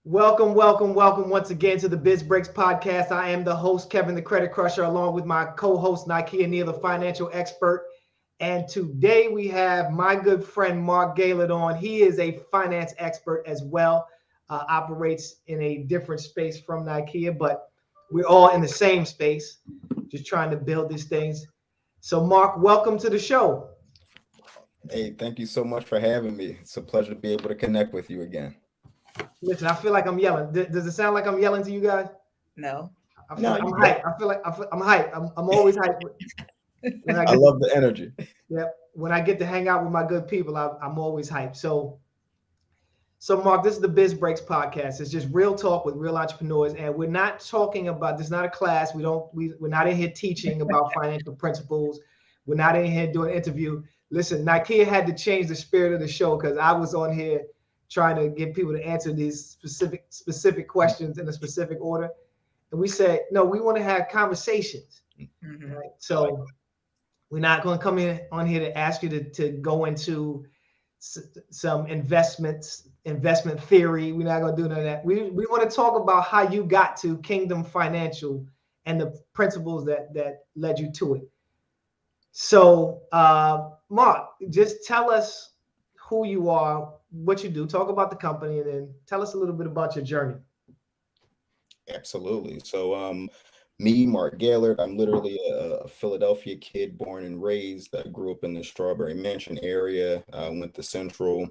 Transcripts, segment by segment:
Welcome once again to the Biz Breaks Podcast. I am the host, Kevin the Credit Crusher, along with my co-host, Nykeia Neal, the financial expert. And today we have my good friend, Marc Gaillard on. He is a finance expert as well, operates in a different space from Nykeia, but we're all in the same space, just trying to build these things. So Marc, welcome to the show. Hey, thank you so much for having me. It's a pleasure to be able to connect with you again. Listen, I feel like I'm yelling. Does it sound like I'm yelling to you guys? No. I feel like I'm hyped. I feel like I'm hyped. I'm always hyped. I love the energy. Yeah, when I get to hang out with my good people, I'm always hyped. So Marc, this is the Biz Breaks Podcast. It's just real talk with real entrepreneurs, and we're not talking about. This is not a class. We're not in here teaching about financial principles. We're not in here doing an interview. Listen, Nykeia had to change the spirit of the show because I was on here trying to get people to answer these specific questions in a specific order. And we said, no, we want to have conversations. Mm-hmm. Right? So we're not going to come in on here to ask you to go into some investment theory. We're not going to do none of that. We want to talk about how you got to Kingdom Financial and the principles that led you to it. So, Marc, just tell us who you are, what you do, talk about the company, and then tell us a little bit about your journey. Absolutely. So me, Marc Gaillard, I'm literally a Philadelphia kid, born and raised. I grew up in the Strawberry Mansion area, went to Central,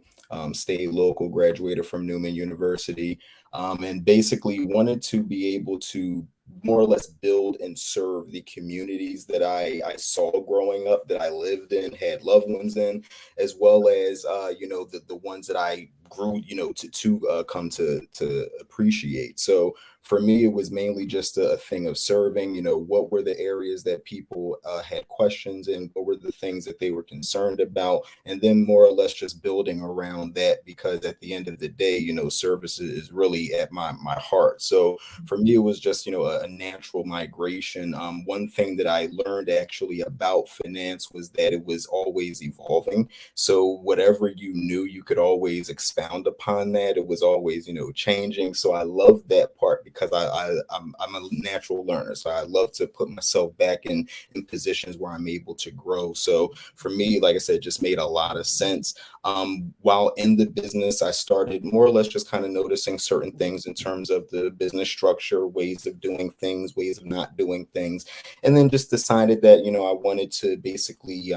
stayed local, graduated from Newman University, and basically wanted to be able to more or less build and serve the communities that I saw growing up, that I lived in, had loved ones in, as well as, the ones that I grew, to come to appreciate. So for me, it was mainly just a thing of serving, what were the areas that people had questions in, what were the things that they were concerned about, and then more or less just building around that, because at the end of the day, service is really at my heart. So for me, it was just, a natural migration. One thing that I learned actually about finance was that it was always evolving. So whatever you knew, you could always expound upon that. It was always, changing. So I love that part because I'm a natural learner. So I love to put myself back in positions where I'm able to grow. So for me, like I said, just made a lot of sense. While in the business, I started more or less just kind of noticing certain things in terms of the business structure, ways of doing things, ways of not doing things, and then just decided that, I wanted to basically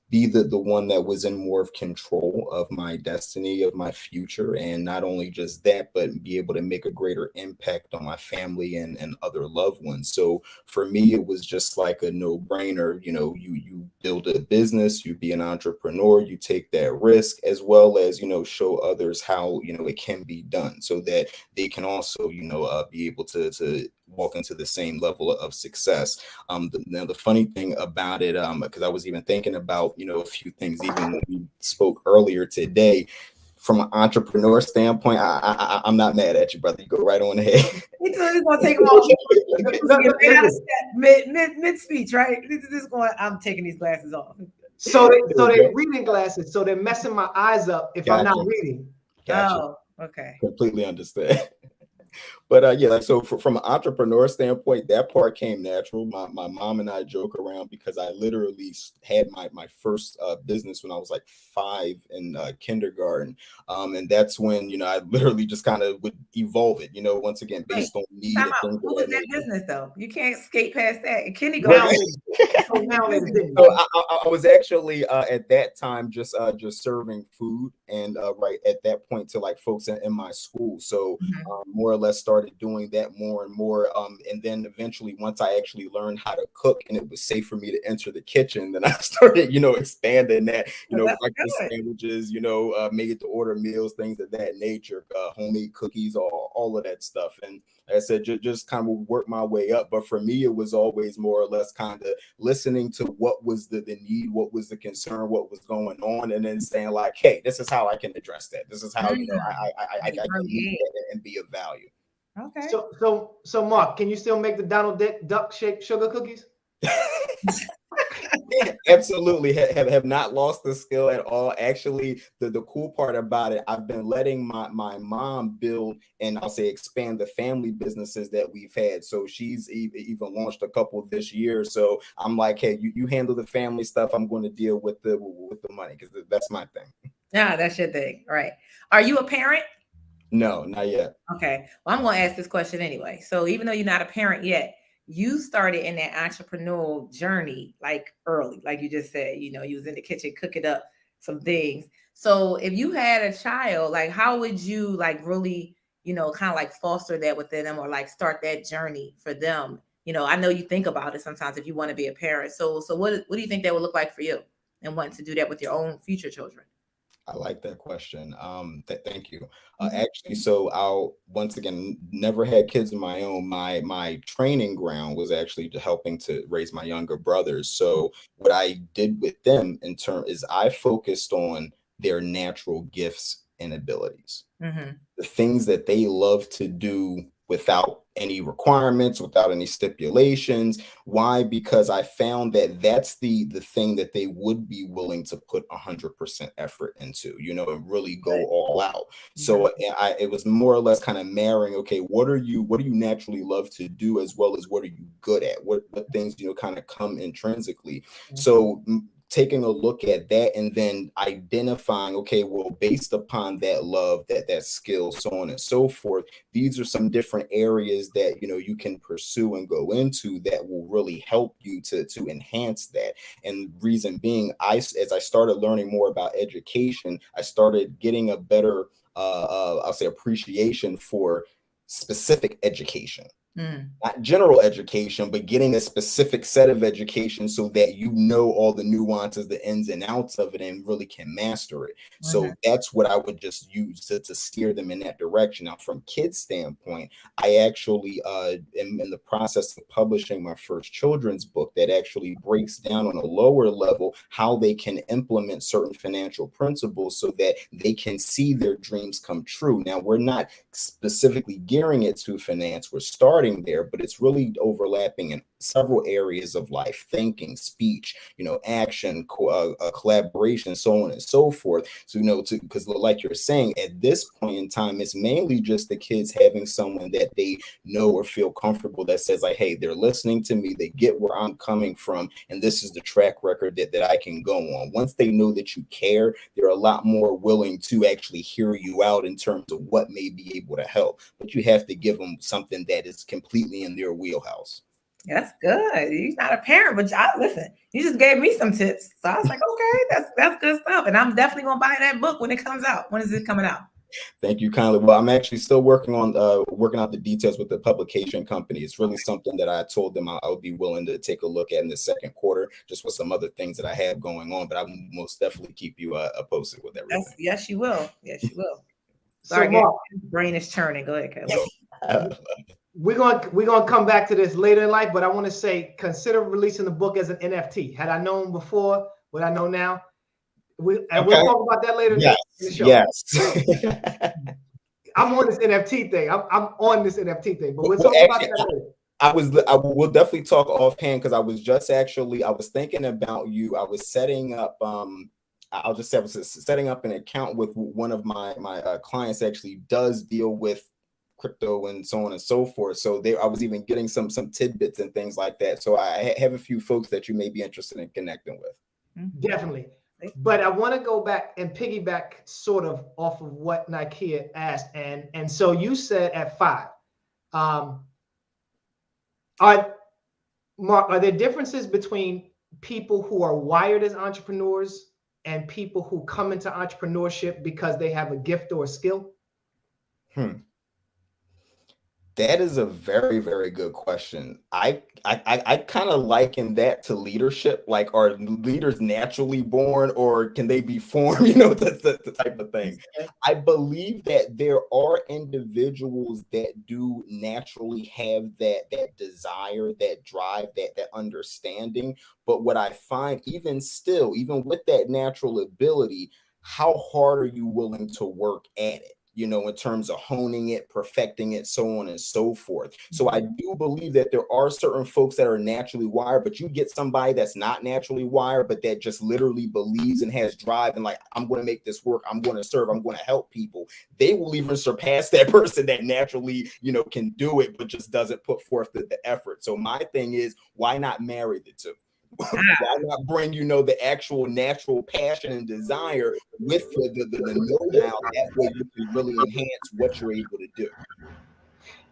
be the one that was in more of control of my destiny, of my future. And not only just that, but be able to make a greater impact on my family and other loved ones. So for me, it was just like a no-brainer. You build a business, you be an entrepreneur, you take that risk, as well as, show others how, it can be done, so that they can also, be able to walk into the same level of success. Now, the funny thing about it, because I was even thinking about, a few things, even when we spoke earlier today, from an entrepreneur standpoint, I'm not mad at you, brother. You go right on ahead. He's gonna take them off. Mid speech, right? This is going. I'm taking these glasses off. So they're reading glasses, so they're messing my eyes up if I'm not reading. Gotcha. Oh, okay. Completely understand. But so from an entrepreneur standpoint, that part came natural. My mom and I joke around because I literally had my first business when I was like 5 in kindergarten. And that's when, I literally just kind of would evolve it, once again, based on need. What was that business though? You can't skate past that. In kindergarten. So I was actually at that time just serving food, and right at that point to like folks in my school. So more or less started doing that more and more. And then eventually, once I actually learned how to cook and it was safe for me to enter the kitchen, then I started, expanding that, breakfast sandwiches, made to order meals, things of that nature, homemade cookies, all of that stuff. And like I said, just kind of work my way up. But for me, it was always more or less kind of listening to what was the need, what was the concern, what was going on, and then saying like, hey, this is how I can address that. This is how, I can meet that and be of value. Okay. So Marc, can you still make the Donald Duck shaped sugar cookies? Absolutely have not lost the skill at all. Actually, the cool part about it, I've been letting my mom build and I'll say expand the family businesses that we've had. So she's even launched a couple this year. So I'm like, hey, you handle the family stuff. I'm going to deal with the money because that's my thing. Yeah, that's your thing. Right. Are you a parent? No, not yet. Okay. Well, I'm going to ask this question anyway. So even though you're not a parent yet, you started in that entrepreneurial journey like early, like you just said, you was in the kitchen cooking up some things. So if you had a child, like how would you like really, kind of like foster that within them or like start that journey for them? I know you think about it sometimes if you want to be a parent. So what do you think that would look like for you and wanting to do that with your own future children? I like that question. Thank you. Actually, so I'll once again never had kids of my own. My training ground was actually helping to raise my younger brothers. So what I did with them in turn is I focused on their natural gifts and abilities, the things that they love to do without any requirements, without any stipulations. Why? Because I found that that's the thing that they would be willing to put 100% effort into, and really go all out. So it was more or less kind of marrying, okay, what do you naturally love to do, as well as what are you good at? What things, kind of come intrinsically. So taking a look at that and then identifying, okay, well, based upon that love, that skill, so on and so forth, these are some different areas that, you can pursue and go into that will really help you to enhance that. And reason being, as I started learning more about education, I started getting a better, I'll say, appreciation for specific education. Not general education, but getting a specific set of education so that all the nuances, the ins and outs of it, and really can master it. So that's what I would just use to steer them in that direction. Now, from kids' standpoint, I actually am in the process of publishing my first children's book that actually breaks down on a lower level how they can implement certain financial principles so that they can see their dreams come true. Now, we're not specifically gearing it to finance. We're starting there, but it's really overlapping in several areas of life: thinking, speech, action, collaboration, so on and so forth. So, because like you're saying, at this point in time, it's mainly just the kids having someone that they know or feel comfortable that says like, hey, they're listening to me, they get where I'm coming from, and this is the track record that I can go on. Once they know that you care, they're a lot more willing to actually hear you out in terms of what may be able to help. But you have to give them something that is completely in their wheelhouse. That's good. You're not a parent, but listen, you just gave me some tips. So I was like, okay, that's good stuff. And I'm definitely gonna buy that book when it comes out. When is it coming out? Thank you kindly. Well, I'm actually still working out the details with the publication company. It's really something that I told them I would be willing to take a look at in the second quarter, just with some other things that I have going on. But I will most definitely keep you posted with everything. Yes, you will. Yes, you will. Sorry, Mark, brain is churning. Go ahead, Caleb. We're gonna come back to this later in life, but I want to say consider releasing the book as an NFT. Had I known before what I know now, we'll talk about that later. Yes, in the show. Yes. I'm on this NFT thing. I'm on this NFT thing, but we'll talk about that later. I will definitely talk offhand because I was thinking about you. I was setting up. I'll just say I was setting up an account with one of my clients. Actually, does deal with crypto and so on and so forth. So I was even getting some tidbits and things like that. So I have a few folks that you may be interested in connecting with. Definitely. But I want to go back and piggyback sort of off of what Nykeia asked. And so you said at 5. Mark, are there differences between people who are wired as entrepreneurs and people who come into entrepreneurship because they have a gift or a skill? That is a very, very good question. I kind of liken that to leadership. Like, are leaders naturally born or can they be formed? That's the type of thing. I believe that there are individuals that do naturally have that desire, that drive, that understanding. But what I find, even with that natural ability, how hard are you willing to work at it? you know, in terms of honing it, perfecting it, so on and so forth. So I do believe that there are certain folks that are naturally wired, but you get somebody that's not naturally wired, but that just literally believes and has drive and like, I'm going to make this work. I'm going to serve. I'm going to help people. They will even surpass that person that naturally, you know, can do it, but just doesn't put forth the effort. So my thing is, why not marry the two? Why not bring, you know, the actual natural passion and desire with the know-how? That way you can really enhance what you're able to do.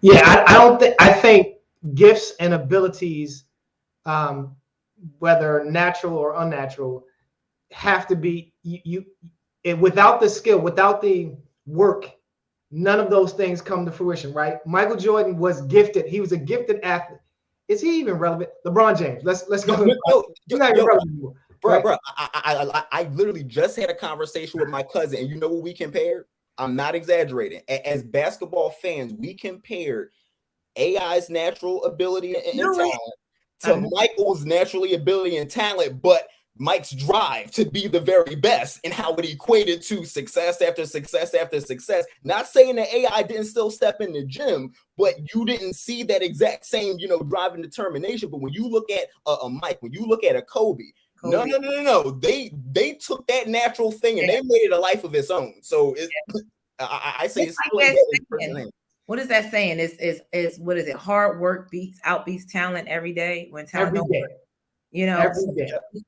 Yeah, I think gifts and abilities, whether natural or unnatural, have to be without the skill, without the work, none of those things come to fruition, right? Michael Jordan was gifted. He was a gifted athlete. Is he even relevant? LeBron James. Let's go. He's not even relevant anymore. Bro, I literally just had a conversation with my cousin, and you know what we compared? I'm not exaggerating. As basketball fans, we compared AI's natural ability and talent to Michael's naturally ability and talent, but Mike's drive to be the very best and how it equated to success after success after success. Not saying that AI didn't still step in the gym, but you didn't see that exact same, you know, drive and determination. But when you look at a Mike, when you look at a Kobe. No. They took that natural thing and they made it a life of its own. So I say it's like what is that saying? Is what is it? Hard work outbeats talent every day when talent don't work. You know,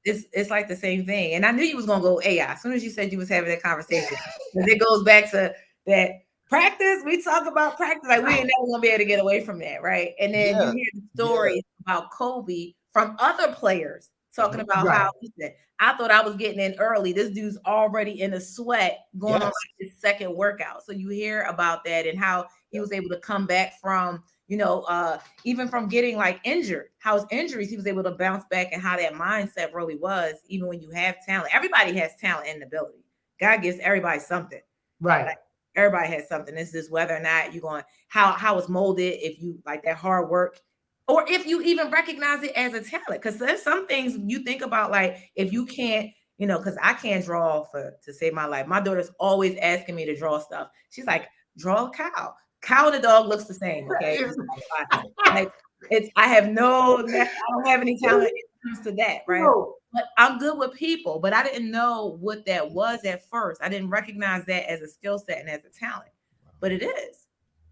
it's like the same thing. And I knew you was gonna go AI as soon as you said you was having that conversation. Because it goes back to that practice. We talk about practice, like we ain't never gonna be able to get away from that, right? And then you hear the stories about Kobe from other players talking about how listen, I thought I was getting in early. This dude's already in a sweat going on like his second workout. So you hear about that and how he was able to come back from, you know, even from getting like injured, how his injuries, he was able to bounce back and how that mindset really was, even when you have talent. Everybody has talent and ability. God gives everybody something. Right. Like, everybody has something. It's just whether or not you're going, how it's molded, if you like that hard work, or if you even recognize it as a talent. Because there's some things you think about, like if you can't, you know, because I can't draw to save my life. My daughter's always asking me to draw stuff. She's like, draw a cow. Cow and a dog looks the same. Okay. Like I don't have any talent when it comes to that, right? No. But I'm good with people, but I didn't know what that was at first. I didn't recognize that as a skill set and as a talent, but it is.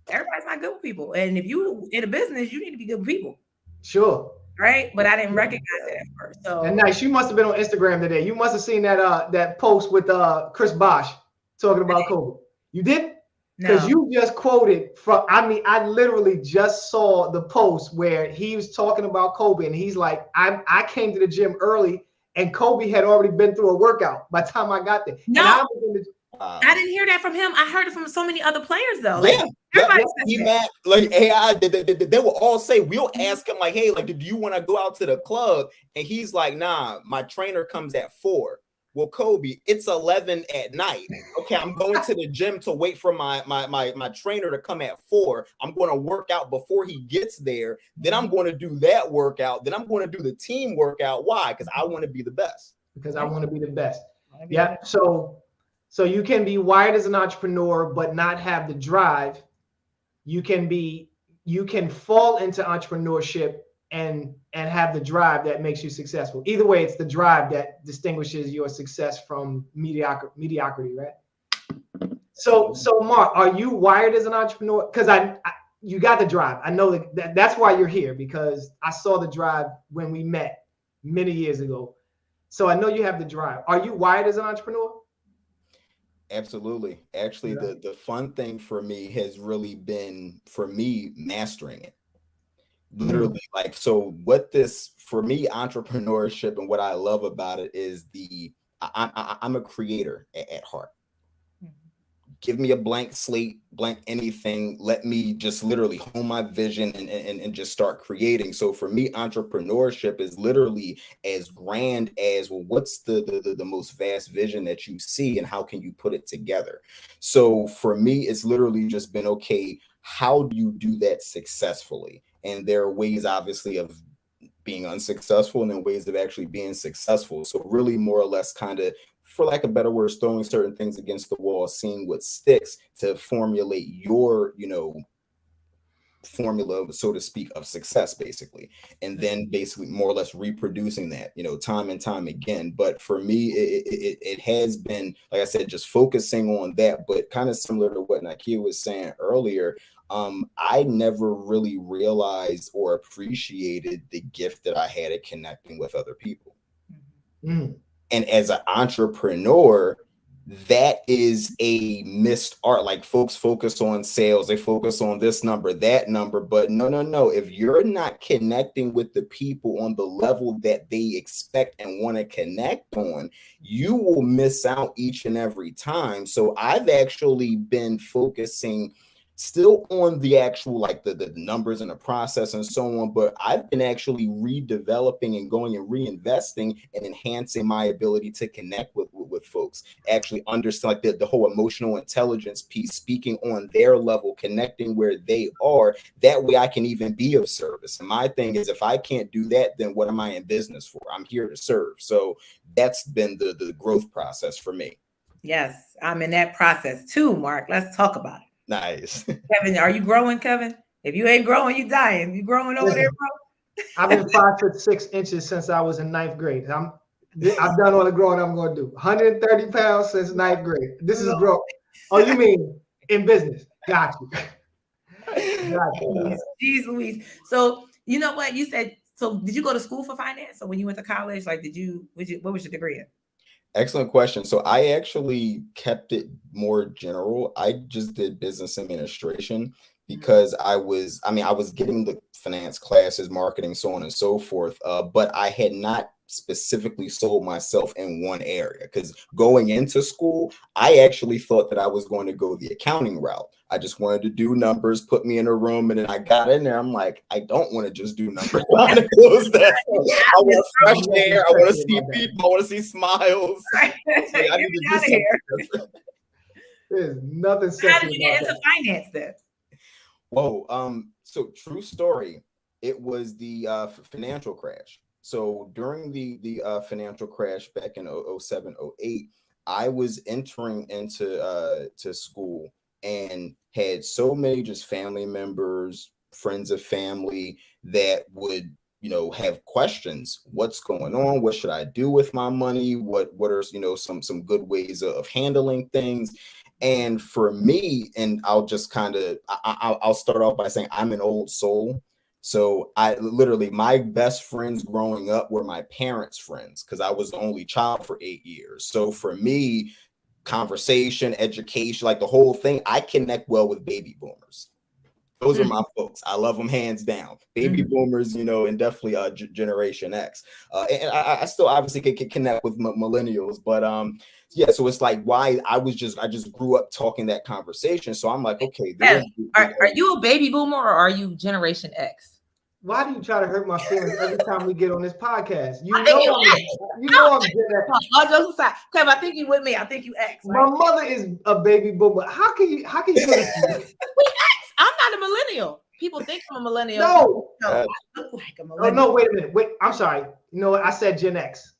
Everybody's not good with people. And if you in a business, you need to be good with people. Sure. Right. But I didn't recognize it at first. So and nice. You must have been on Instagram today. You must have seen that post with Chris Bosh talking about Kobe. You did? Because you just quoted from, I literally just saw the post where he was talking about Kobe and he's like, I came to the gym early and Kobe had already been through a workout by the time I got there. No, I didn't hear that from him. I heard it from so many other players though. Like, like AI, they will all say, we'll ask him like, hey, like, do you want to go out to the club? And he's like, nah, my trainer comes at 4. Well, Kobe, it's 11 at night. Okay, I'm going to the gym to wait for my trainer to come at 4. I'm going to work out before he gets there. Then I'm going to do that workout. Then I'm going to do the team workout. Why? Because I want to be the best. Because I want to be the best. Yeah. So you can be wired as an entrepreneur, but not have the drive. You can fall into entrepreneurship and have the drive that makes you successful. Either way, it's the drive that distinguishes your success from mediocrity, right? So Mark, are you wired as an entrepreneur? Because you got the drive. I know that's why you're here, because I saw the drive when we met many years ago. So I know you have the drive. Are you wired as an entrepreneur? Absolutely. Actually, the fun thing for me has really been, for me, mastering it. Literally, like, so what this, for me, entrepreneurship and what I love about it is I'm a creator at heart. Give me a blank slate, blank anything. Let me just literally hone my vision and just start creating. So for me, entrepreneurship is literally as grand as, well, what's the most vast vision that you see and how can you put it together? So for me, it's literally just been, okay, how do you do that successfully? And there are ways, obviously, of being unsuccessful and then ways of actually being successful. So really more or less kind of for lack of better words, throwing certain things against the wall, seeing what sticks to formulate your, formula, so to speak, of success, basically, and then basically more or less reproducing that, time and time again. But for me, it has been, like I said, just focusing on that. But kind of similar to what Nykeia was saying earlier, I never really realized or appreciated the gift that I had at connecting with other people. Mm. And as an entrepreneur, that is a missed art. Like, folks focus on sales, they focus on this number, that number, but no. If you're not connecting with the people on the level that they expect and want to connect on, you will miss out each and every time. So I've actually been focusing still on the actual, like the numbers and the process and so on, but I've been actually redeveloping and going and reinvesting and enhancing my ability to connect with folks, actually understand like the whole emotional intelligence piece, speaking on their level, connecting where they are. That way I can even be of service. And my thing is, if I can't do that, then what am I in business for? I'm here to serve. So that's been the growth process for me. Yes, I'm in that process too, Mark. Let's talk about it. Nice. Kevin, are you growing, Kevin? If you ain't growing, you dying. You growing over there, bro? I've been 5'6" since I was in 9th grade. I've done all the growing I'm going to do. 130 pounds since 9th grade. This is growth. Oh, you mean in business? Got you. Jeez Louise. So you know what you said. So did you go to school for finance? So when you went to college, like, what was your degree in? Excellent question. So I actually kept it more general. I just did business administration because I was getting the finance classes, marketing, so on and so forth. But I had not specifically sold myself in one area, because going into school, I actually thought that I was going to go the accounting route. I just wanted to do numbers, put me in a room, and then I got in there. I'm like, I don't want to just do numbers. I want to close that. I want fresh air. I want to see people. I want to see smiles. I need to do something. There's nothing. How did you get into finance then? Whoa. So true story. It was the financial crash. So during the financial crash back in 07, 08, I was entering into to school and had so many just family members, friends of family that would, have questions. What's going on? What should I do with my money? What are, some good ways of handling things? And for me, and I'll just I'll start off by saying I'm an old soul. So I literally, my best friends growing up were my parents' friends, because I was the only child for 8 years. So for me, conversation, education, like the whole thing, I connect well with baby boomers. Those are my folks. I love them hands down. Baby boomers, and definitely Generation X. And I still obviously can connect with millennials, but yeah. So it's like why I just grew up talking that conversation. So I'm like, okay. Are you a baby boomer or are you Generation X? Why do you try to hurt my feelings every time we get on this podcast? I'm Gen X. All jokes aside, Kev, I think you with me. I think you X. Right? My mother is a baby boomer. How can you put it? We X. I'm not a millennial. People think I'm a millennial. No, I look like a millennial. Oh no, wait a minute. Wait, I'm sorry. You know what? I said Gen X.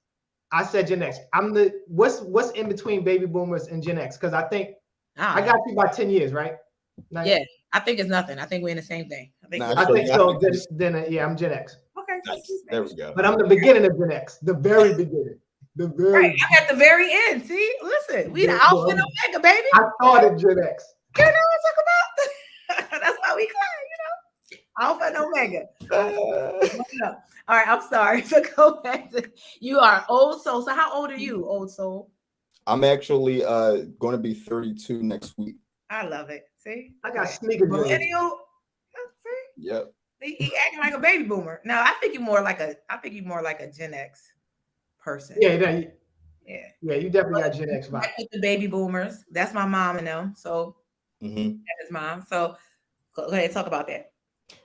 I'm what's in between baby boomers and Gen X? Because I think I got you by 10 years, right? Yeah, I think it's nothing. I think we're in the same thing. I think so. Then yeah, I'm Gen X. Okay, there we go. But I'm the beginning of Gen X, the very beginning. Right, I'm at the very end. See, listen, we the Alpha and Omega, baby. I started Gen X. You know what I'm talking about? That's why we climb, Alpha and Omega. All right, I'm sorry. So go back to, you are old soul. So how old are you, old soul? I'm actually going to be 32 next week. I love it. See, I got sneaker millennial. See, yep. He acting like a baby boomer. No, I think you're more like a Gen X person. Yeah, you definitely got Gen X vibe. With the baby boomers. That's my mom and them. So that's his mom. So go ahead and talk about that.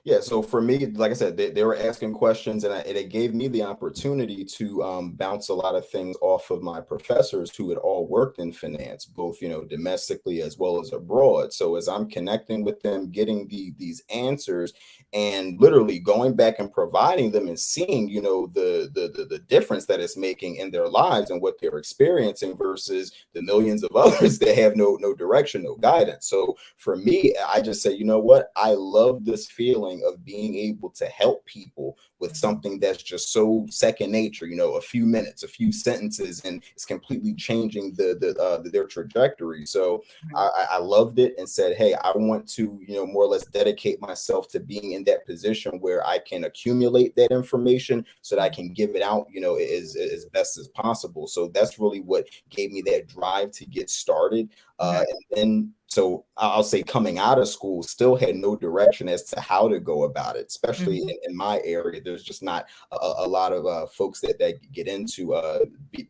Yeah, so for me, like I said, they were asking questions, and it gave me the opportunity to bounce a lot of things off of my professors who had all worked in finance, both domestically as well as abroad. So as I'm connecting with them, getting these answers, and literally going back and providing them and seeing the difference that it's making in their lives and what they're experiencing versus the millions of others that have no direction, no guidance. So for me, I just say, you know what, I love this feeling of being able to help people with something that's just so second nature, a few minutes, a few sentences, and it's completely changing their trajectory. So I loved it and said, hey, I want to more or less dedicate myself to being in that position where I can accumulate that information so that I can give it out as best as possible. So that's really what gave me that drive to get started. And then, so I'll say, coming out of school, still had no direction as to how to go about it, especially in my area. There's just not a lot of folks that get into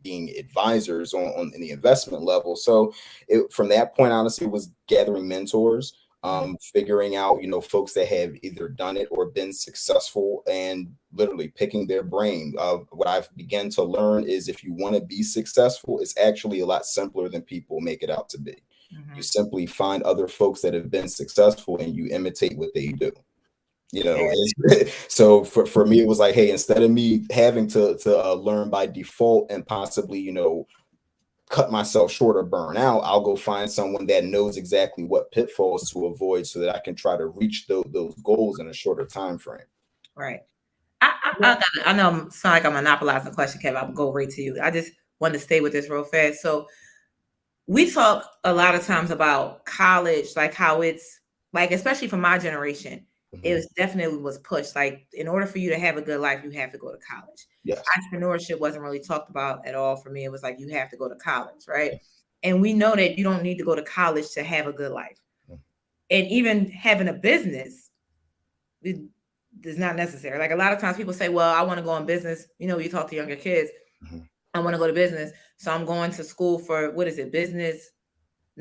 being advisors on in the investment level. So from that point, honestly, it was gathering mentors, figuring out, folks that have either done it or been successful, and literally picking their brain. What I've begun to learn is, if you want to be successful, it's actually a lot simpler than people make it out to be. You simply find other folks that have been successful and you imitate what they do. So for me, it was like, hey, instead of me having to learn by default and possibly, cut myself short or burn out, I'll go find someone that knows exactly what pitfalls to avoid so that I can try to reach those goals in a shorter time frame. Right. I know I'm sound like I'm monopolizing the question, Kev. I'll go right to you. I just want to stay with this real fast. So we talk a lot of times about college, like how it's like, especially for my generation, it was definitely was pushed. Like, in order for you to have a good life, you have to go to college. Yes. Entrepreneurship wasn't really talked about at all for me. It was like, you have to go to college, right? And we know that you don't need to go to college to have a good life. And even having a business is not necessary. Like, a lot of times people say, well, I want to go in business. You talk to younger kids, I want to go to business. So I'm going to school for, what is it? Business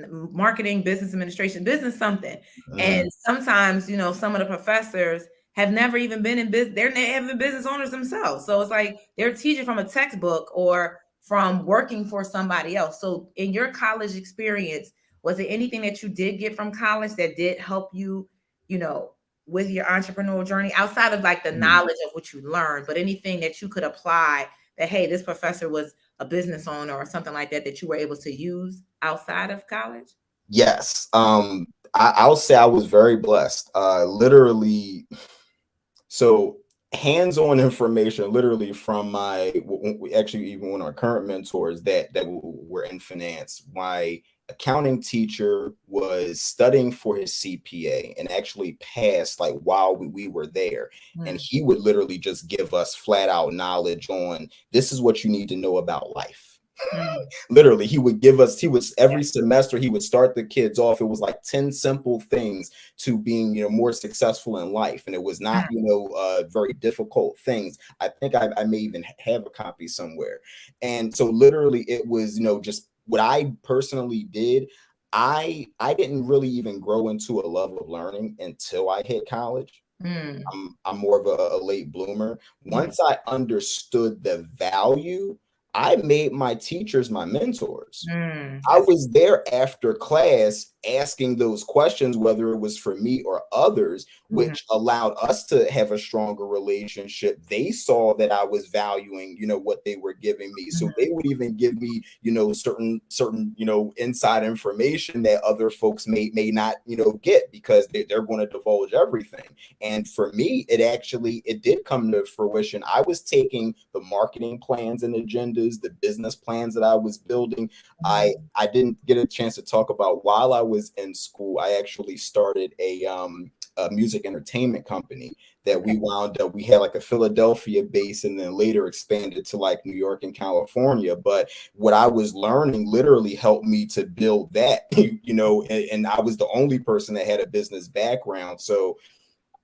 marketing, business administration, business something. And sometimes, some of the professors have never even been in business. They're never business owners themselves. So it's like they're teaching from a textbook or from working for somebody else. So in your college experience, was there anything that you did get from college that did help you, with your entrepreneurial journey, outside of like the knowledge of what you learned, but anything that you could apply that, hey, this professor was a business owner or something like that you were able to use outside of college? Yes. I'll say I was very blessed. Literally, so hands-on information, literally from actually even one of our current mentors that were in finance. My accounting teacher was studying for his CPA and actually passed like while we were there. And he would literally just give us flat out knowledge on, this is what you need to know about life. Literally, he would every semester, he would start the kids off. It was like 10 simple things to being, more successful in life. And it was not, very difficult things. I think I may even have a copy somewhere. And so literally it was, just what I personally did. I didn't really even grow into a love of learning until I hit college. I'm more of a late bloomer. Once I understood the value, I made my teachers my mentors. I was there after class asking those questions, whether it was for me or others, which allowed us to have a stronger relationship. They saw that I was valuing, what they were giving me. So they would even give me, certain, inside information that other folks may not, get, because they're going to divulge everything. And for me, it did come to fruition. I was taking the marketing plans and agendas, the business plans that I was building. I didn't get a chance to talk about, while I was in school, I actually started a music entertainment company that we wound up, we had like a Philadelphia base and then later expanded to like New York and California. But what I was learning literally helped me to build that, and I was the only person that had a business background. So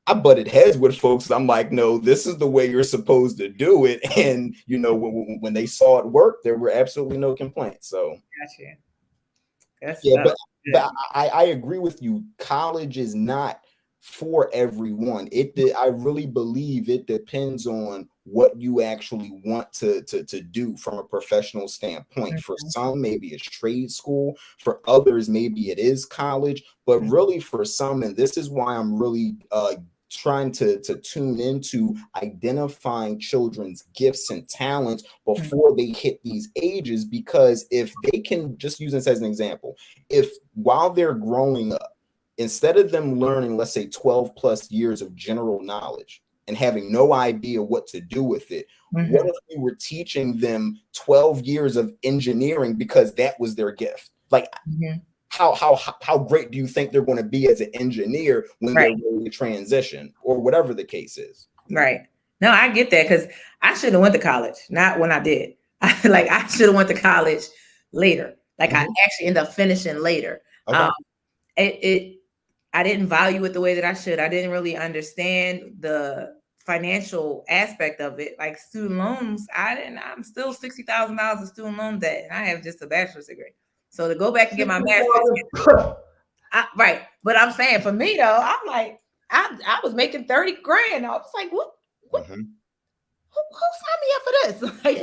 I butted heads with folks. I'm like, no, this is the way you're supposed to do it. And, when they saw it work, there were absolutely no complaints. So, Gotcha. But I agree with you. College is not for everyone. I really believe it depends on what you actually want to do from a professional standpoint. For some, maybe it's trade school. For others, maybe it is college. But really, for some, and this is why I'm really trying to tune into identifying children's gifts and talents before they hit these ages, because if they can, just use this as an example, if while they're growing up, instead of them learning, let's say 12 plus years of general knowledge and having no idea what to do with it, what if we were teaching them 12 years of engineering because that was their gift? Like, how great do you think they're going to be as an engineer when they're ready to transition, or whatever the case is? Right. No, I get that, because I should have went to college, not when I did. I should have went to college later. I actually ended up finishing later. Okay. I didn't value it the way that I should. I didn't really understand the financial aspect of it. Like student loans, I'm still $60,000 of student loan debt, and I have just a bachelor's degree. So to go back and get my master's, right. But I'm saying, for me though, I'm like, I was making 30 grand. I was like, what? Who signed me up for this? Like,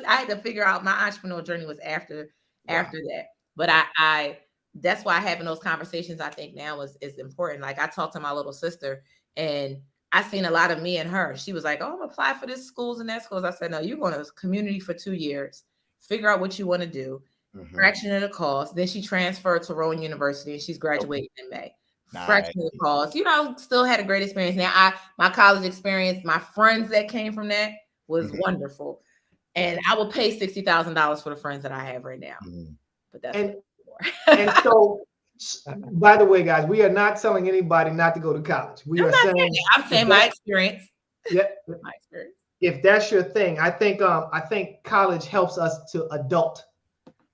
I had to figure out, my entrepreneurial journey was after that. But I that's why having those conversations, I think now is important. Like, I talked to my little sister, and I seen a lot of me in her. She was like, oh, I'm gonna apply for this schools and that schools. I said, no, you're going to community for 2 years, figure out what you want to do, fraction of the cost. Then she transferred to Rowan University, and she's graduating in May. Nice. Fraction of the cost. Still had a great experience. Now, my college experience, my friends that came from that was wonderful. And I will pay $60,000 for the friends that I have right now. But that's and so, by the way, guys, we are not telling anybody not to go to college. I'm saying my experience. Yeah, my experience. If that's your thing, I think college helps us to adult,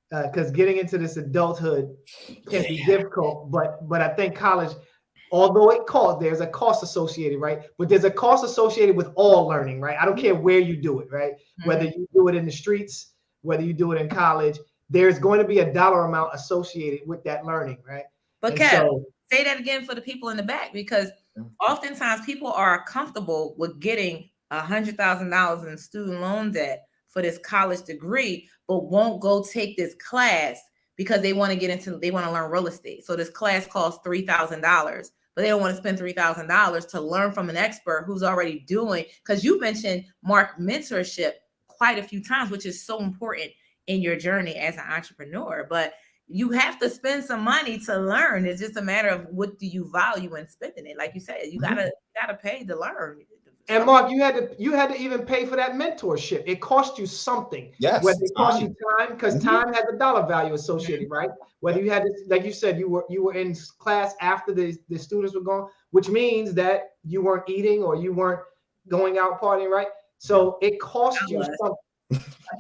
because getting into this adulthood can be difficult. But I think college, although there's a cost associated, right? But there's a cost associated with all learning, right? I don't care where you do it, right? Whether you do it in the streets, whether you do it in college, there's going to be a dollar amount associated with that learning, right? But Kev, say that again for the people in the back, because oftentimes people are comfortable with getting $100,000 in student loan debt for this college degree, but won't go take this class because they want to learn real estate. So this class costs $3,000, but they don't want to spend $3,000 to learn from an expert who's already doing, because you mentioned, Marc, mentorship quite a few times, which is so important in your journey as an entrepreneur. But you have to spend some money to learn. It's just a matter of what do you value in spending it. Like you said, you gotta pay to learn. And Marc, you had to even pay for that mentorship. It cost you something. Yes. Whether it cost you time, because time has a dollar value associated, right? Whether you had to, like you said, you were in class after the students were gone, which means that you weren't eating or you weren't going out partying, right? So it cost you something.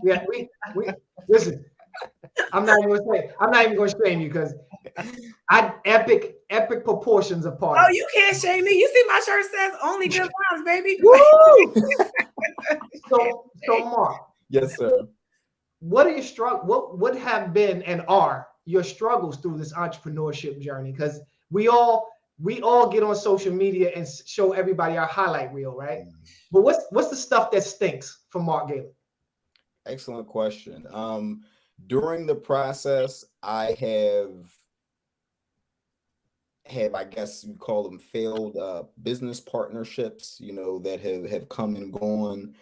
Yeah, we listen. I'm not even going to shame you, because I epic proportions of party. Oh, you can't shame me. You see my shirt says only good times, baby. Woo! So Marc. Yes, sir. What are your what have been and are your struggles through this entrepreneurship journey? Because we all get on social media and show everybody our highlight reel, right? But what's the stuff that stinks for Marc Gaillard? Excellent question. During the process, I have, I guess you call them, failed business partnerships, that have come and gone.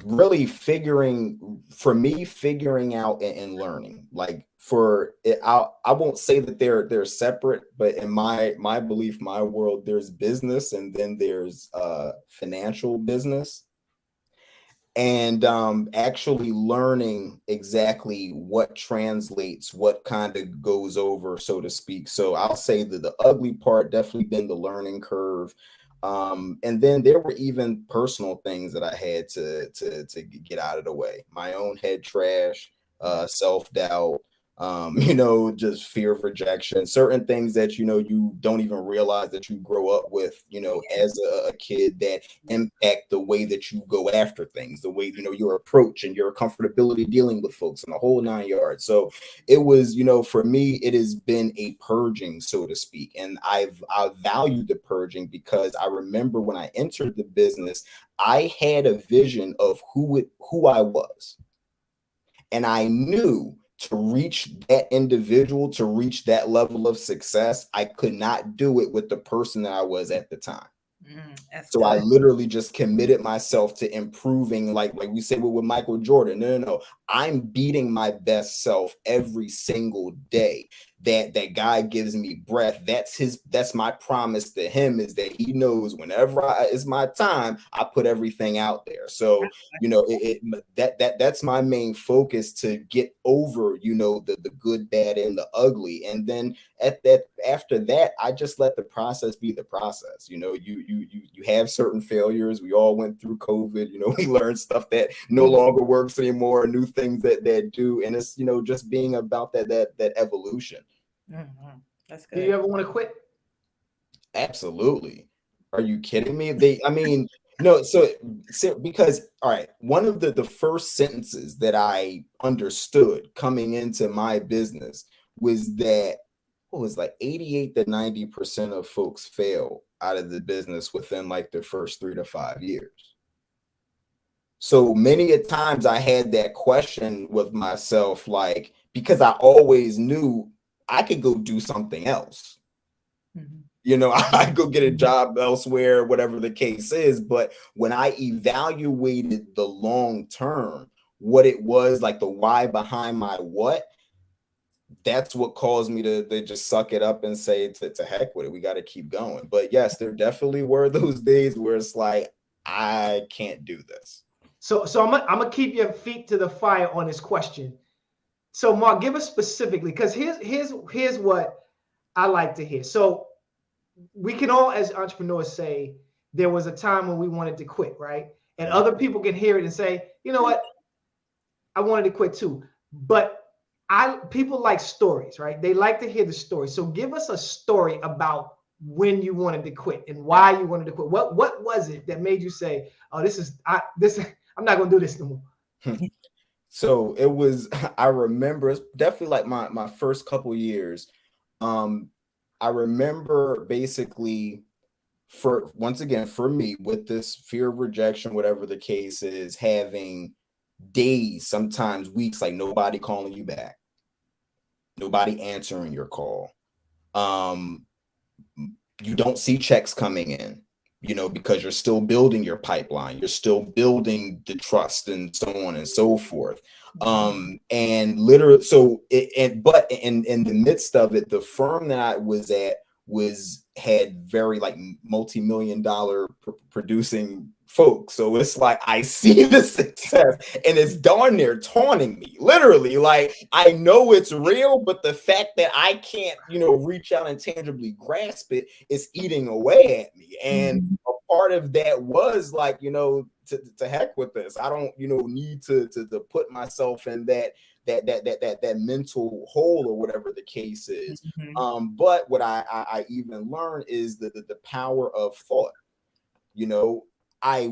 Really figuring out and learning. Like, for it, I won't say that they're separate, but in my belief, my world, there's business and then there's financial business. And actually learning exactly what translates, what kind of goes over, so to speak. So I'll say that the ugly part definitely been the learning curve. And then there were even personal things that I had to get out of the way. My own head trash, self-doubt, just fear of rejection, certain things that, you don't even realize that you grow up with, as a kid that impact the way that you go after things, the way, your approach and your comfortability dealing with folks and the whole 9 yards. So it was, for me, it has been a purging, so to speak. And I value the purging because I remember when I entered the business, I had a vision of who I was. And I knew to reach that individual, to reach that level of success, I could not do it with the person that I was at the time. So I literally just committed myself to improving, like we say with Michael Jordan. No. I'm beating my best self every single day. That guy gives me breath. That's my promise to him, is that he knows whenever it's my time, I put everything out there. So, that's my main focus, to get over, the good, bad, and the ugly. And then after that, I just let the process be the process. You have certain failures. We all went through COVID. We learned stuff that no longer works anymore, new things that do. And it's, just being about that evolution. Mm-hmm. That's good. Do you ever want to quit? Absolutely. Are you kidding me? No. So because, all right, one of the first sentences that I understood coming into my business was that what was like 88 to 90% of folks fail out of the business within like the first 3 to 5 years. So many a times I had that question with myself, like, because I always knew I could go do something else. I go get a job elsewhere, whatever the case is. But when I evaluated the long term, what it was, like the why behind my what, that's what caused me to just suck it up and say to heck with it. We got to keep going. But yes, there definitely were those days where it's like, I can't do this. So I'm gonna keep your feet to the fire on this question. So Marc, give us specifically, because here's what I like to hear. So we can all, as entrepreneurs, say there was a time when we wanted to quit, right? And other people can hear it and say, you know what, I wanted to quit too. But people like stories, right? They like to hear the story. So give us a story about when you wanted to quit and why you wanted to quit. What was it that made you say, oh, I'm not gonna do this no more? So it was, I remember, it's definitely like my first couple years. I remember basically, for me, with this fear of rejection, whatever the case is, having days, sometimes weeks, like nobody calling you back, nobody answering your call. You don't see checks coming in, because you're still building your pipeline, you're still building the trust and so on and so forth. And literally, but in the midst of it, the firm that I was at had very like multi-million-dollar producing folks. So it's like, I see the success and it's darn near taunting me, literally. Like, I know it's real, but the fact that I can't, reach out and tangibly grasp it is eating away at me. And a part of that was like, to heck with this. I don't, need to put myself in that mental hole or whatever the case is. But what I even learned is the power of thought. I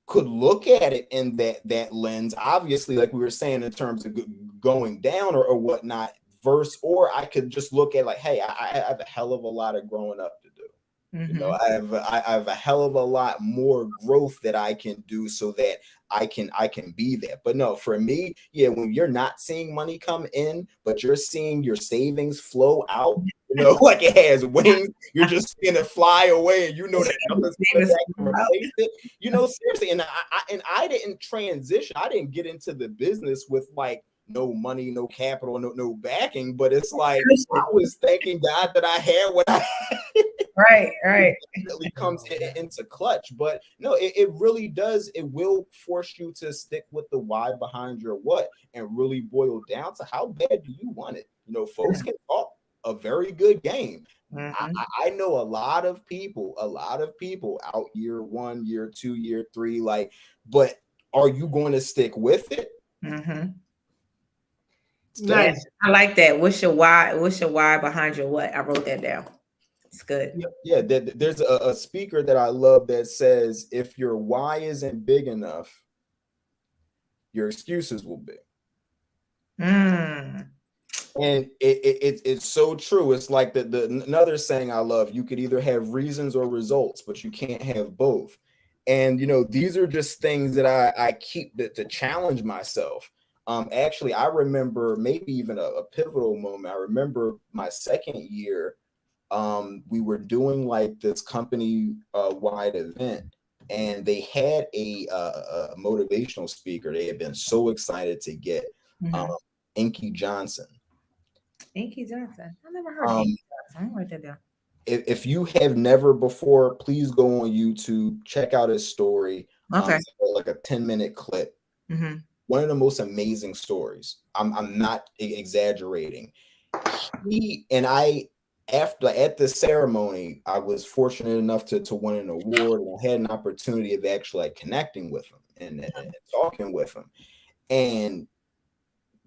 could look at it in that lens, obviously, like we were saying, in terms of going down or whatnot, or I could just look at like, hey, I have a hell of a lot of growing up to do. I have a hell of a lot more growth that I can do so that I can be there. But no, for me, when you're not seeing money come in, but you're seeing your savings flow out, like it has wings, you're just seeing it fly away, and that nothing's gonna replace it. Seriously, and I didn't transition. I didn't get into the business with like no money, no capital, no backing. But it's like I was thanking God that I had what I had. Right. It really comes into clutch. But no, it really does. It will force you to stick with the why behind your what and really boil down to how bad do you want it. Folks can talk a very good game. I know a lot of people out year 1, year 2, year 3, like, but are you going to stick with it? Nice. I like that. What's your why? What's your why behind your what? I wrote that down. It's good. Yeah, there's a speaker that I love that says, if your why isn't big enough, your excuses will be. Mm. And it's so true. It's like the another saying I love: you could either have reasons or results, but you can't have both. And these are just things that I keep to challenge myself. Actually, I remember maybe even a pivotal moment. I remember my second year. We were doing like this company wide event, and they had a motivational speaker. They had been so excited to get Inky Johnson. Inky Johnson. I never heard of Inky Johnson. I'm gonna write that down. If you have never before, please go on YouTube, check out his story. Okay. Like a 10-minute clip. One of the most amazing stories. I'm not exaggerating. He and I, at the ceremony, I was fortunate enough to win an award, and I had an opportunity of actually connecting with him and talking with him. And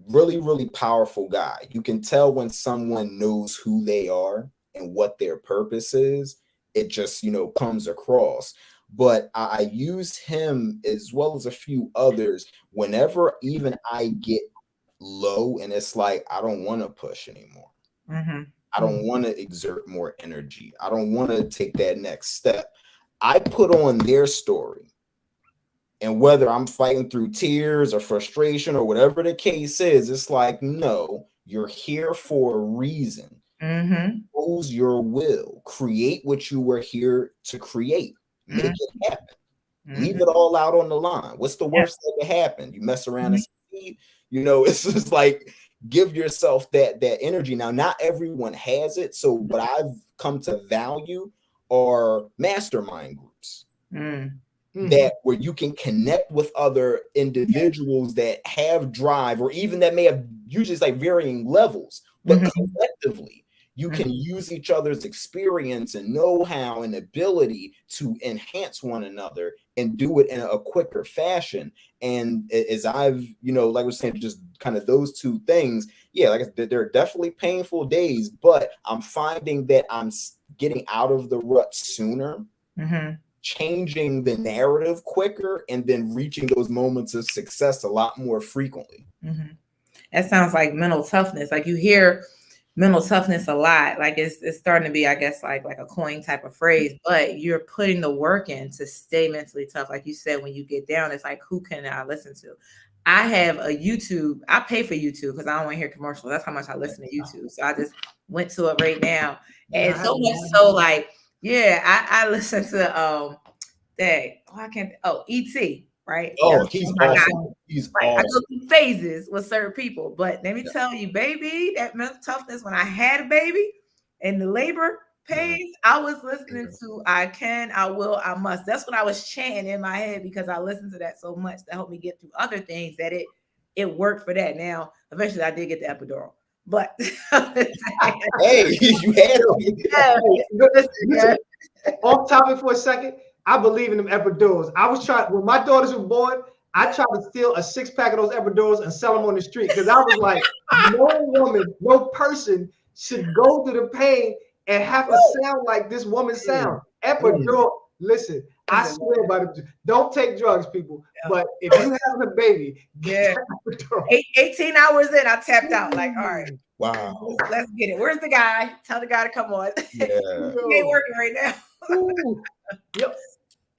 really, really powerful guy. You can tell when someone knows who they are and what their purpose is. It just, comes across. But I use him as well as a few others whenever even I get low and it's like, I don't want to push anymore. I don't want to exert more energy. I don't want to take that next step. I put on their story. And whether I'm fighting through tears or frustration or whatever the case is, it's like, no, you're here for a reason. Impose your will. Create what you were here to create. Make it happen. Leave it all out on the line. What's the worst that could happen? You mess around and succeed. It's just like, give yourself that energy. Now, not everyone has it. So what I've come to value are mastermind groups. That where you can connect with other individuals that have drive, or even that may have usually it's like varying levels, but collectively you can use each other's experience and know-how and ability to enhance one another and do it in a quicker fashion. And as I've, like I was saying, just kind of those two things, like there are definitely painful days, but I'm finding that I'm getting out of the rut sooner. Changing the narrative quicker, and then reaching those moments of success a lot more frequently. That sounds like mental toughness. Like you hear mental toughness a lot. Like it's starting to be, I guess, like a coin type of phrase, but you're putting the work in to stay mentally tough. Like you said, when you get down, it's like, who can I listen to? I have a YouTube. I pay for YouTube because I don't want to hear commercials. That's how much I listen to YouTube. So I just went to it right now. And so much so, like, I listen to E.T., right? Oh, he's awesome. He's awesome. I go through phases with certain people, but let me tell you, baby, that mental toughness when I had a baby and the labor pains, I was listening to I Can, I Will, I Must. That's what I was chanting in my head because I listened to that so much to help me get through other things that it worked for that. Now, eventually I did get the epidural. But hey, you had it. Off topic for a second. I believe in them epidurals. I was trying when my daughters were born. I tried to steal a 6-pack of those epidurals and sell them on the street because I was like, no woman, no person should go through the pain and have to sound like this woman sound. Epidural. Listen, I swear by the don't take drugs, people. But if you have a baby, get 18 hours in, I tapped out. Like, all right. Wow. Let's get it. Where's the guy? Tell the guy to come on. Yeah. He ain't working right now. Yep.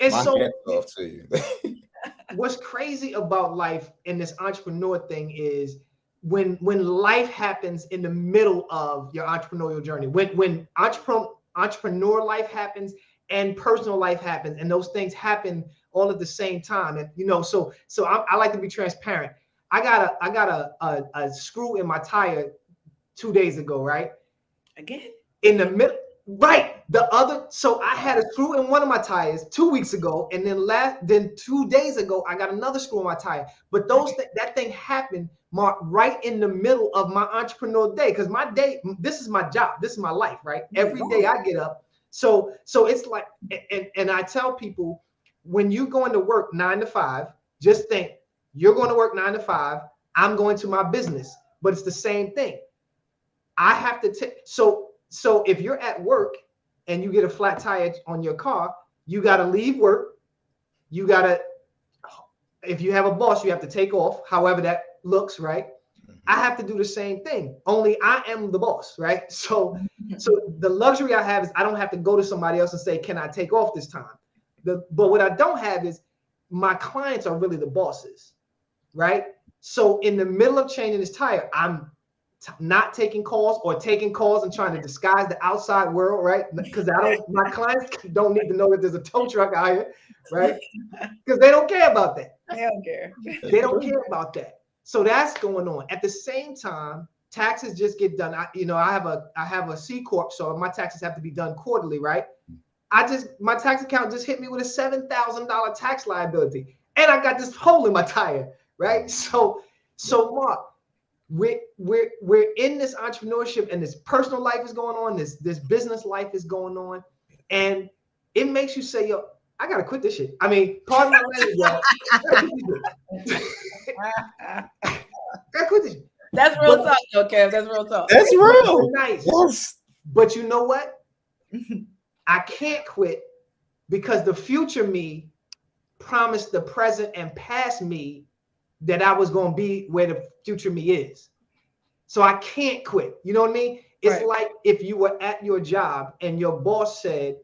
And my so hat off to you. What's crazy about life and this entrepreneur thing is when life happens in the middle of your entrepreneurial journey, when entrepreneur life happens and personal life happens, and those things happen all at the same time. And so I like to be transparent. I got a screw in my tire 2 days ago, right? Again? In the middle, right? So I had a screw in one of my tires 2 weeks ago, and then 2 days ago I got another screw in my tire. But that thing happened, Mark, right in the middle of my entrepreneur day, because my day, this is my job, this is my life, right? Every day I get up. So it's like, and I tell people, when you going to work 9 to 5, just think you're going to work 9 to 5. I'm going to my business. but it's the same thing. I have to take, so if you're at work and you get a flat tire on your car, you got to leave work. You got to, if you have a boss, you have to take off, however that looks, right? I have to do the same thing, only I am the boss, right? So the luxury I have is I don't have to go to somebody else and say, can I take off this time? But what I don't have is my clients are really the bosses, right? So in the middle of changing this tire, I'm not taking calls or taking calls and trying to disguise the outside world, right? Because my clients don't need to know that there's a tow truck out here, right? Because they don't care about that. They don't care. They don't care about that. So that's going on. At the same time, taxes just get done. I have a C corp, so my taxes have to be done quarterly, right? My tax account just hit me with a $7,000 tax liability, and I got this hole in my tire, right? So Mark, we're in this entrepreneurship, and this personal life is going on, this business life is going on, and it makes you say, yo, I gotta quit this shit. I mean, pardon my language, y'all. Gotta quit this shit. That's real talk, though, Kev. That's real talk. That's real. Nice. Yes. But you know what? I can't quit because the future me promised the present and past me that I was going to be where the future me is. So I can't quit. You know what I mean? It's right. Like if you were at your job and your boss said,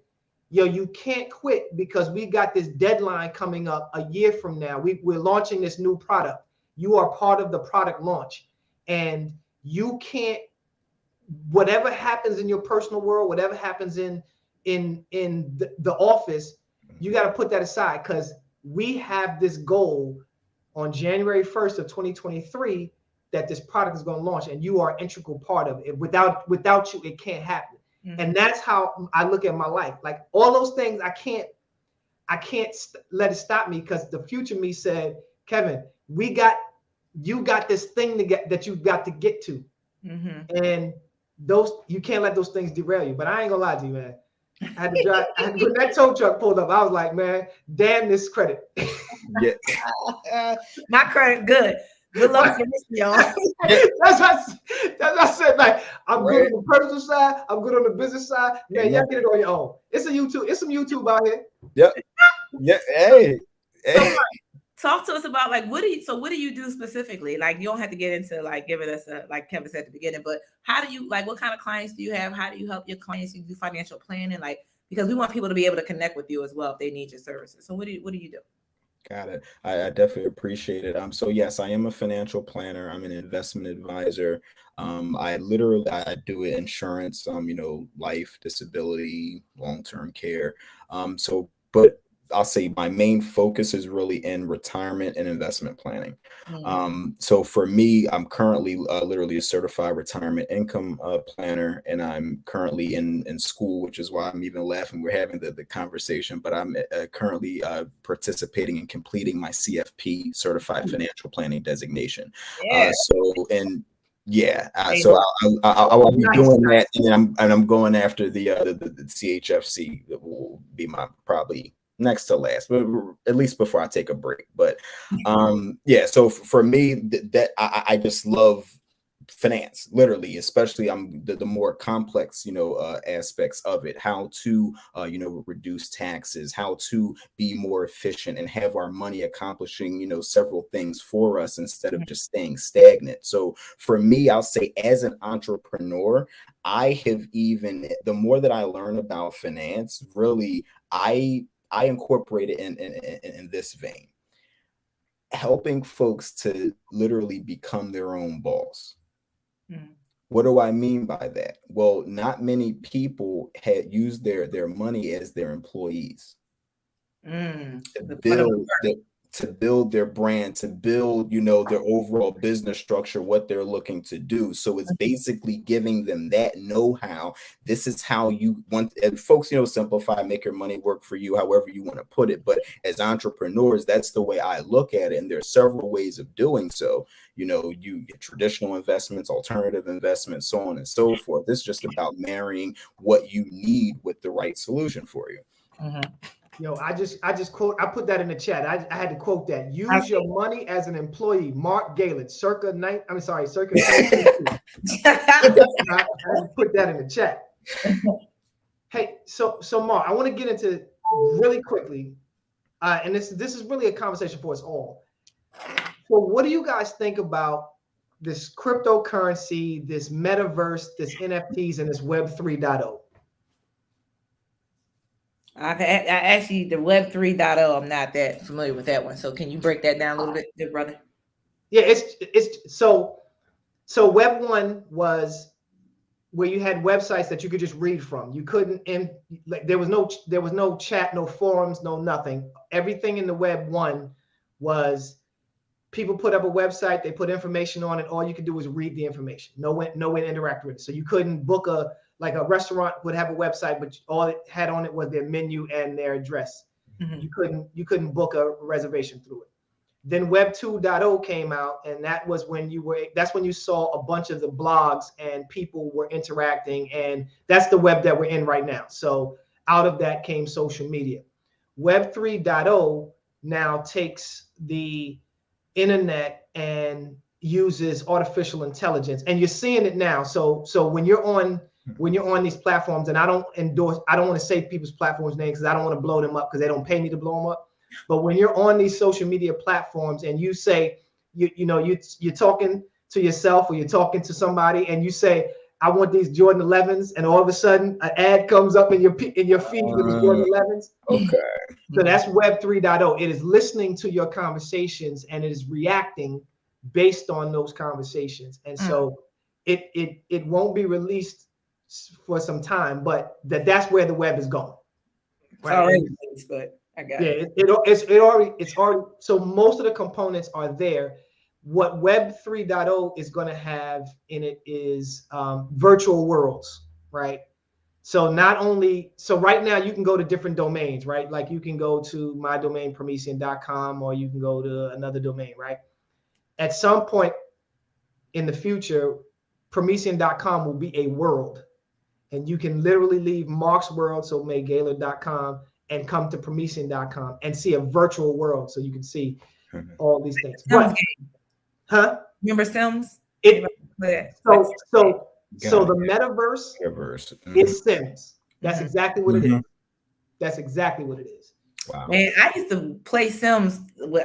yo, you can't quit because we got this deadline coming up a year from now. We're launching this new product. You are part of the product launch, and you can't, whatever happens in your personal world, whatever happens in the office, you got to put that aside because we have this goal on January 1st of 2023 that this product is going to launch, and you are an integral part of it. Without you, it can't happen. Mm-hmm. And that's how I look at my life. Like all those things, I can't let it stop me because the future me said, Kevin, you got this thing that you got to get to. Mm-hmm. And you can't let those things derail you. But I ain't gonna lie to you, man. I had to drive, when that tow truck pulled up, I was like, man, damn this credit. Yeah. My credit good. Good luck for this, y'all. That's what I said. Like, I'm good on the personal side. I'm good on the business side. Man, y'all get it on your own. It's some YouTube out here. Yep. Yeah. Hey. Talk to us about what do you do specifically? Like, you don't have to get into like giving us like Kevin said at the beginning, but how do you what kind of clients do you have? How do you help your clients? You do financial planning, because we want people to be able to connect with you as well if they need your services. So what do you do? Got it. I definitely appreciate it. So yes, I am a financial planner. I'm an investment advisor. I do insurance, life, disability, long-term care. But I'll say my main focus is really in retirement and investment planning. Mm-hmm. So for me, I'm currently literally a certified retirement income planner, and I'm currently in school, which is why I'm even laughing. We're having the conversation, but I'm currently participating in completing my CFP, certified financial planning dezernation. Yeah. So I'll be doing that, and I'm going after the CHFC. That will be my probably next to last, but at least before I take a break. But so for me, that I just love finance, literally, especially the more complex aspects of it, how to reduce taxes, how to be more efficient and have our money accomplishing several things for us instead of just staying stagnant. So for me, I'll say as an entrepreneur, the more that I learn about finance, really I incorporate it in this vein, helping folks to literally become their own boss. Mm. What do I mean by that? Well, not many people had used their money as their employees to build their brand, to build, their overall business structure, what they're looking to do. So it's basically giving them that know-how. This is how you want, and folks, simplify, make your money work for you, however you want to put it. But as entrepreneurs, that's the way I look at it. And there's several ways of doing so. You get traditional investments, alternative investments, so on and so forth. It's just about marrying what you need with the right solution for you. Mm-hmm. I put that in the chat. I had to quote that. Use your money as an employee. Marc Gaillard, circa 2022. I put that in the chat. Hey, so Marc, I want to get into really quickly, and this is really a conversation for us all. So what do you guys think about this cryptocurrency, this metaverse, this NFTs, and this Web 3.0? I actually, the Web 3.0, I'm not that familiar with that one. So can you break that down a little bit, good brother? Yeah, it's so Web 1 was where you had websites that you could just read from. You couldn't there was no chat, no forums, no nothing. Everything in the Web 1 was people put up a website, they put information on it. All you could do was read the information. No way to interact with it. So you couldn't book a restaurant would have a website, but all it had on it was their menu and their address. Mm-hmm. You couldn't book a reservation through it. Then Web 2.0 came out, and that was that's when you saw a bunch of the blogs and people were interacting, and that's the web that we're in right now. So out of that came social media. Web 3.0 now takes the internet and uses artificial intelligence, and you're seeing it now. So when you're on these platforms, and I don't want to say people's platforms names because I don't want to blow them up because they don't pay me to blow them up. But when you're on these social media platforms and you say, you're talking to yourself or you're talking to somebody and you say, I want these Jordan 11s, and all of a sudden an ad comes up in your feed with the Jordan 11s. Okay. So that's Web 3.0. It is listening to your conversations and it is reacting based on those conversations. And so it won't be released for some time, but that's where the web is going. Right? But I got it. It's already. So most of the components are there. What Web 3.0 is going to have in it is virtual worlds, right? So right now you can go to different domains, right? Like you can go to my domain, Premisien.com, or you can go to another domain, right? At some point in the future, Premisien.com will be a world. And you can literally leave Marc's world, so Gaillard.com, and come to Premisien.com and see a virtual world, so you can see all these things. Remember Sims? So the metaverse is Sims. That's exactly what it is. That's exactly what it is. Wow. Man, I used to play Sims.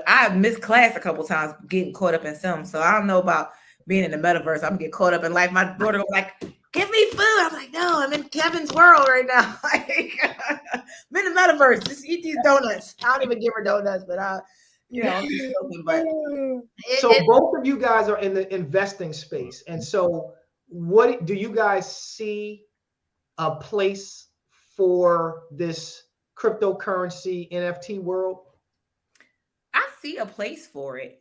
I missed class a couple times getting caught up in Sims. So I don't know about being in the metaverse. I'm getting caught up in life. My daughter was like, give me food. I'm like, no, I'm in Kevin's world right now. I'm in the metaverse. Just eat these donuts. I don't even give her donuts, but I'm just joking. But both of you guys are in the investing space. And so what do you guys see a place for this cryptocurrency NFT world? I see a place for it,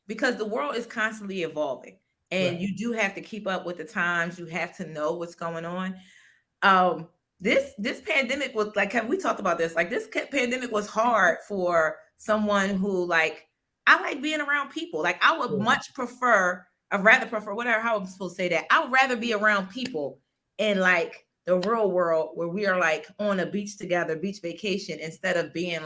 because the world is constantly evolving. And you do have to keep up with the times. You have to know what's going on. This pandemic was we talked about this. Like this pandemic was hard for someone who I like being around people. Like I would rather prefer whatever. How I'm supposed to say that? I would rather be around people in the real world where we are on a beach together, beach vacation, instead of being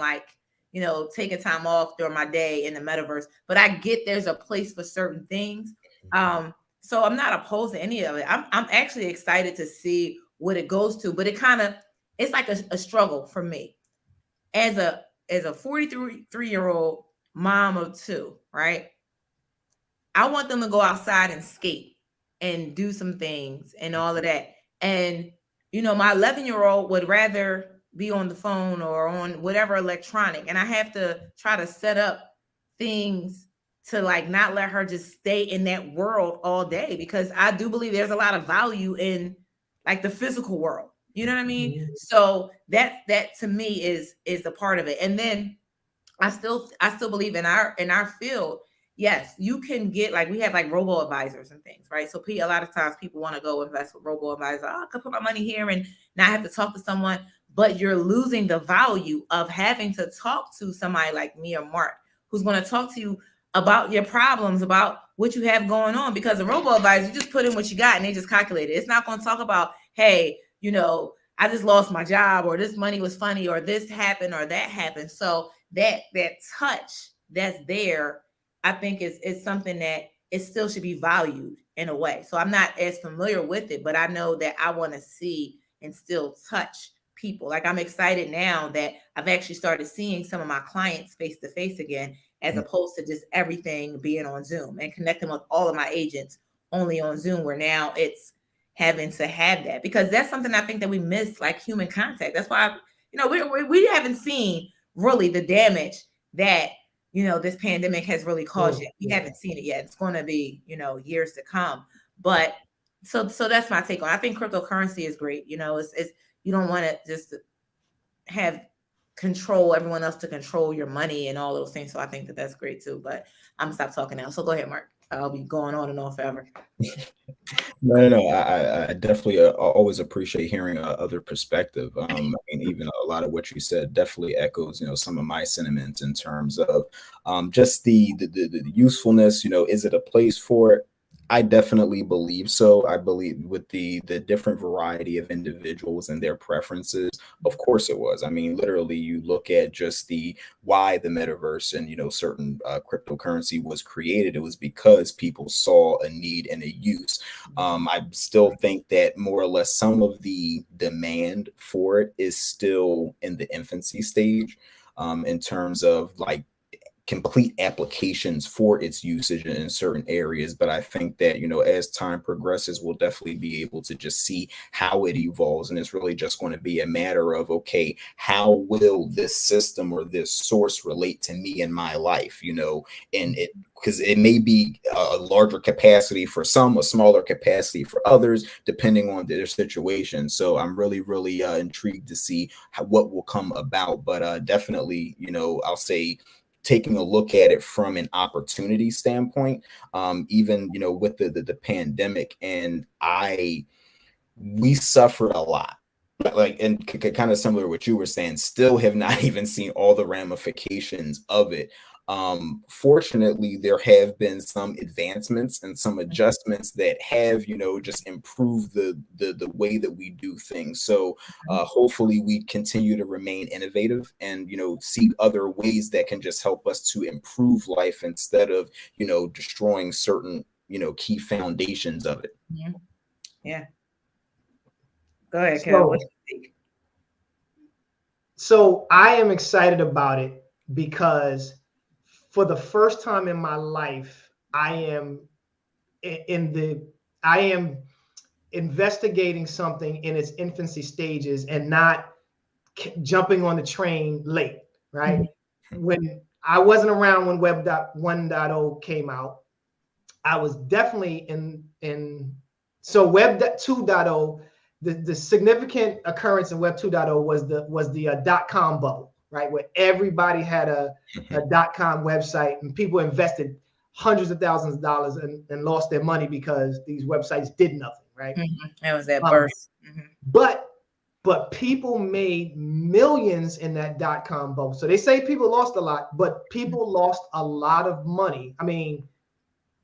taking time off during my day in the metaverse. But I get there's a place for certain things. So I'm not opposed to any of it. I'm actually excited to see what it goes to, but it's like a struggle for me as a 43-year-old mom of two, right? I want them to go outside and skate and do some things and all of that. And, my 11-year-old would rather be on the phone or on whatever electronic. And I have to try to set up things to not let her just stay in that world all day, because I do believe there's a lot of value in the physical world. You know what I mean? Mm-hmm. So that to me is a part of it. And then I still believe in our field. Yes, you can get we have robo advisors and things, right? So a lot of times people want to go invest with robo advisors. I could put my money here and not have to talk to someone, but you're losing the value of having to talk to somebody like me or Marc, who's going to talk to you about your problems, about what you have going on, because a robo advisor, you just put in what you got and they just calculate it. It's not going to talk about, hey, I just lost my job, or this money was funny, or this happened, or that happened. So that touch that's there, I think is something that it still should be valued in a way. So I'm not as familiar with it, but I know that I want to see and still touch people. Like, I'm excited now that I've actually started seeing some of my clients face to face again, as opposed to just everything being on Zoom, and connecting with all of my agents only on Zoom, where now it's having to have that, because that's something I think that we miss, like human contact. That's why, we haven't seen really the damage that, this pandemic has really caused yet. We haven't seen it yet. It's going to be, years to come. But so that's my take on it. I think cryptocurrency is great. It's you don't want to just have everyone else to control your money and all those things. So I think that that's great too. But I'm gonna stop talking now. So go ahead, Mark. I'll be going on and on forever. No. I definitely always appreciate hearing other perspective. Even a lot of what you said definitely echoes, some of my sentiments in terms of just the usefulness. Is it a place for it? I definitely believe so. I believe with the different variety of individuals and their preferences, of course it was. Literally, you look at just why the metaverse and certain cryptocurrency was created. It was because people saw a need and a use. I still think that more or less some of the demand for it is still in the infancy stage, in terms of like complete applications for its usage in certain areas. But I think that, as time progresses, we'll definitely be able to just see how it evolves. And it's really just going to be a matter of, okay, how will this system or this source relate to me in my life, and because it may be a larger capacity for some, a smaller capacity for others, depending on their situation. So I'm really, really intrigued to see what will come about. But definitely, I'll say, taking a look at it from an opportunity standpoint, even, with the pandemic, and we suffered a lot. And kind of similar to what you were saying, still have not even seen all the ramifications of it. Fortunately, there have been some advancements and some adjustments that have, just improved the way that we do things. So hopefully we continue to remain innovative and, see other ways that can just help us to improve life instead of, destroying certain, key foundations of it. Yeah. Go ahead, Kel. So I am excited about it because for the first time in my life, I am investigating something in its infancy stages and not jumping on the train late, right? When I wasn't around when Web 1.0 came out, I was definitely so Web 2.0, the significant occurrence in Web 2.0 was the .com bubble, right? Where everybody had a .com website and people invested hundreds of thousands of dollars and lost their money because these websites did nothing, right? That was that burst. But people made millions in that .com bubble. So they say people lost a lot, but people lost a lot of money.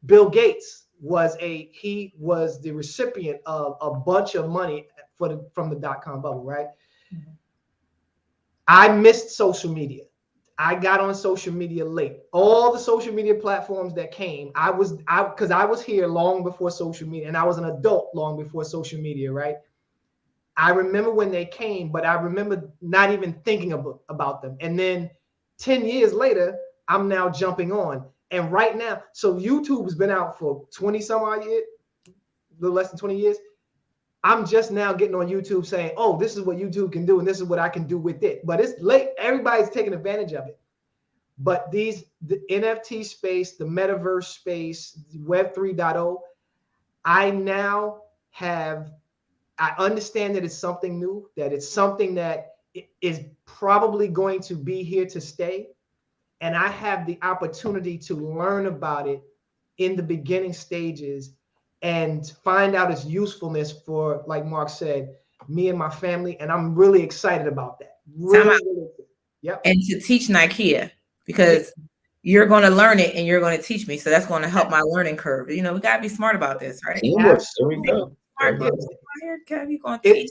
Bill Gates was the recipient of a bunch of money from the .com bubble, right? I missed social media. I got on social media late. All the social media platforms that came, because I was here long before social media, and I was an adult long before social media, right? I remember when they came, but I remember not even thinking about them. And then 10 years later, I'm now jumping on. And right now, so YouTube has been out for 20 some odd years, a little less than 20 years. I'm just now getting on YouTube saying, oh, this is what YouTube can do, and this is what I can do with it. But it's late. Everybody's taking advantage of it. But the NFT space, the metaverse space, Web 3.0, I understand that it's something new, that it's something that is probably going to be here to stay. And I have the opportunity to learn about it in the beginning stages and find out its usefulness for, like Mark said, me and my family. And I'm really excited about that. Really. Yep. And to teach Nykeia, because you're going to learn it and you're going to teach me. So that's going to help my learning curve. We got to be smart about this, right? There we go. You're going to teach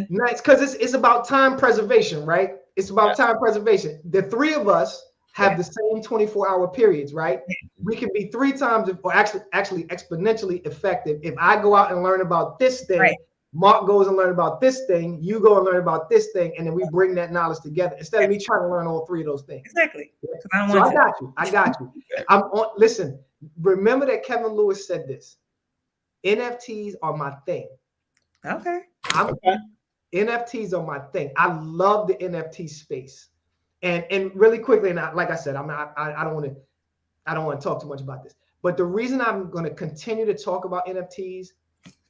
Nice, because it's about time preservation, right? It's about time preservation. The three of us have the same 24-hour periods, right? We can be 3 times, or actually exponentially effective. If I go out and learn about this thing, Mark goes and learn about this thing, you go and learn about this thing, and then we bring that knowledge together instead of me trying to learn all 3 of those things. Exactly. I got you. I'm on. Listen, remember that Kevin Lewis said this. NFTs are my thing. Okay. NFTs are my thing. I love the NFT space. And really quickly, and like I said, I don't want to talk too much about this. But the reason I'm going to continue to talk about NFTs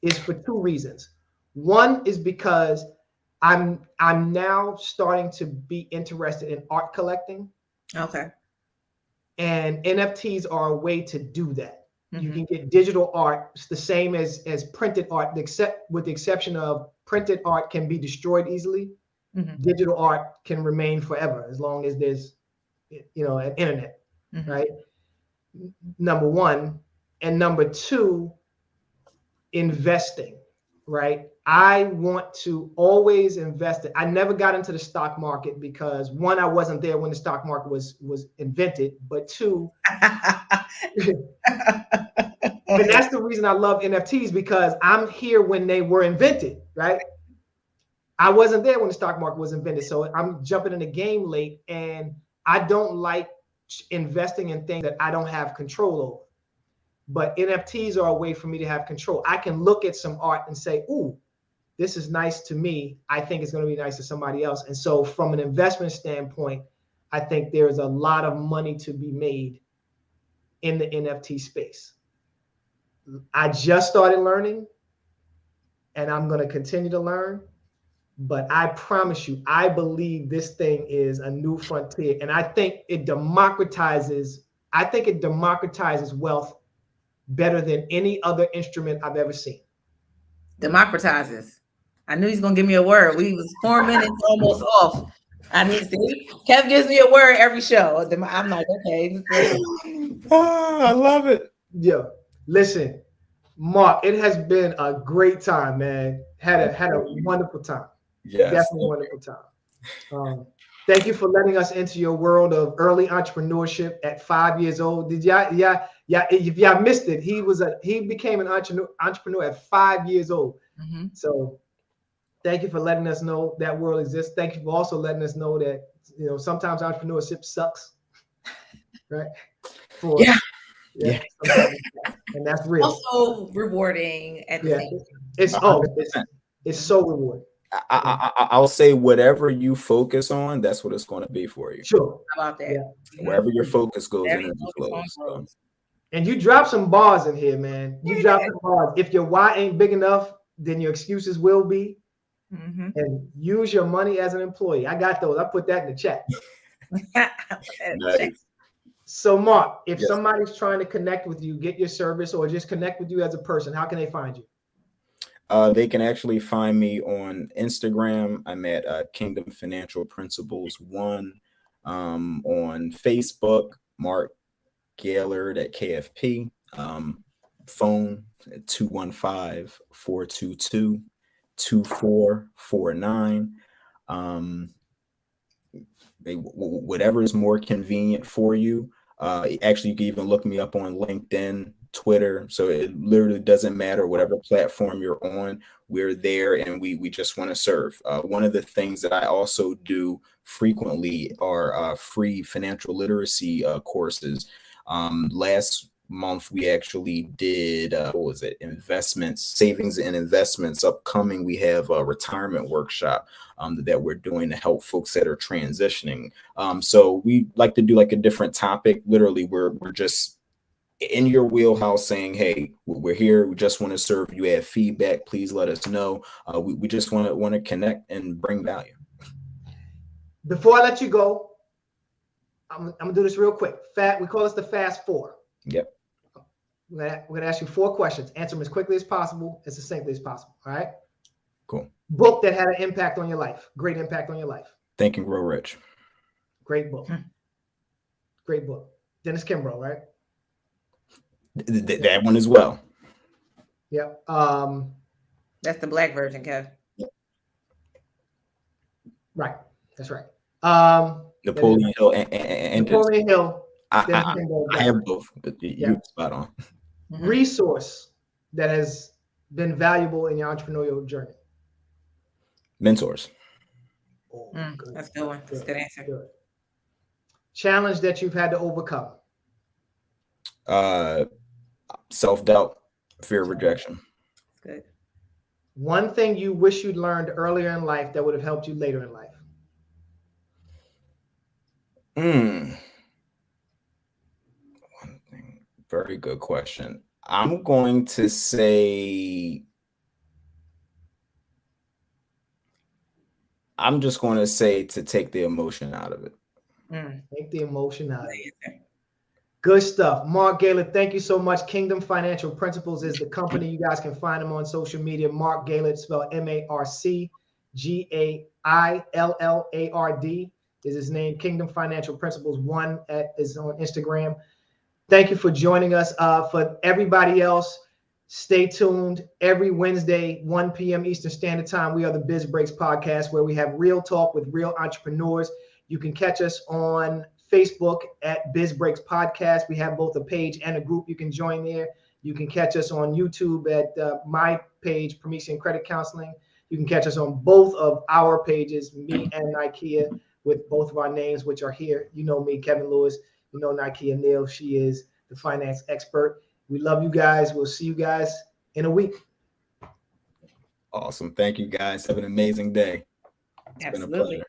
is for 2 reasons. One is because I'm now starting to be interested in art collecting. Okay. And NFTs are a way to do that. Mm-hmm. You can get digital art. It's the same as printed art, with the exception of printed art can be destroyed easily. Mm-hmm. Digital art can remain forever as long as there's, an internet, right? Number 1. And number 2, investing, right? I want to always invest it. I never got into the stock market because 1, I wasn't there when the stock market was invented, but 2, and that's the reason I love NFTs, because I'm here when they were invented, right? I wasn't there when the stock market was invented, so I'm jumping in the game late, and I don't like investing in things that I don't have control over. But NFTs are a way for me to have control. I can look at some art and say, ooh, this is nice to me. I think it's going to be nice to somebody else. And so from an investment standpoint, I think there's a lot of money to be made in the NFT space. I just started learning, and I'm going to continue to learn. But I promise you, I believe this thing is a new frontier. And I think it democratizes wealth better than any other instrument I've ever seen. Democratizes. I knew he's gonna give me a word. We was 4 minutes almost off. I need to see. Kev gives me a word every show. I'm like, okay. I love it. Yeah. Listen, Mark, it has been a great time, man. Had a wonderful time. Yes. Definitely wonderful time. Thank you for letting us into your world of early entrepreneurship at 5 years old. Did y'all if y'all missed it, he became an entrepreneur at 5 years old. Mm-hmm. So thank you for letting us know that world exists. Thank you for also letting us know that sometimes entrepreneurship sucks. Right? Yeah. And that's real. Also rewarding at the same time. It's so rewarding. I'll say whatever you focus on, that's what it's going to be for you. Sure. How about that? Yeah. Wherever your focus goes, energy flows. So. And you drop some bars in here, man. You drop some bars. If your why ain't big enough, then your excuses will be. Mm-hmm. And use your money as an employee. I got those. I put that in the chat. Nice. So, Mark, if somebody's trying to connect with you, get your service, or just connect with you as a person, how can they find you? They can actually find me on Instagram. I'm at Kingdom Financial Principles 1. On Facebook, Marc Gaillard at KFP. Phone at 215-422-2449. Whatever is more convenient for you. Actually, you can even look me up on LinkedIn, Twitter. So it literally doesn't matter whatever platform you're on, we're there, and we just want to serve. One of the things that I also do frequently are free financial literacy courses. Last month we actually did investments, savings and investments. Upcoming, we have a retirement workshop that we're doing to help folks that are transitioning. So we like to do like a different topic. Literally, we're just in your wheelhouse saying, hey, we're here. We just want to serve. You have feedback, please let us know. We just want to connect and bring value. Before I let you go, I'm gonna do this real quick. We call this the Fast Four. Yep. We're gonna ask you 4 questions. Answer them as quickly as possible, as succinctly as possible. All right. Cool. Book that had an impact on your life. Great impact on your life. Think and Grow Rich. Great book. Great book. Dennis Kimbrough, right? That one as well. Yep. That's the black version, Kev. Right. That's right. Napoleon Hill and Napoleon Hill. I have both. You spot on. Resource that has been valuable in your entrepreneurial journey. Mentors. Oh, that's a good one. That's a good answer. Good. Challenge that you've had to overcome. Self-doubt, fear of rejection. Good. One thing you wish you'd learned earlier in life that would have helped you later in life. One thing. Very good question. I'm going to say, to take the emotion out of it. Take the emotion out of it. Good stuff. Marc Gaillard, thank you so much. Kingdom Financial Principles is the company. You guys can find him on social media. Marc Gaillard, spelled MarcGaillard is his name. Kingdom Financial Principles 1 is on Instagram. Thank you for joining us. For everybody else, stay tuned. Every Wednesday, 1 p.m. Eastern Standard Time, we are the Biz Breaks Podcast, where we have real talk with real entrepreneurs. You can catch us on Facebook at Biz Breaks Podcast. We have both a page and a group you can join there. You can catch us on YouTube at my page, Premisien Credit Counseling. You can catch us on both of our pages, me and Nykeia, with both of our names, which are here. You know me, Kevin Lewis. You know Nykeia Neal. She is the finance expert. We love you guys. We'll see you guys in a week. Awesome. Thank you, guys. Have an amazing day. Absolutely.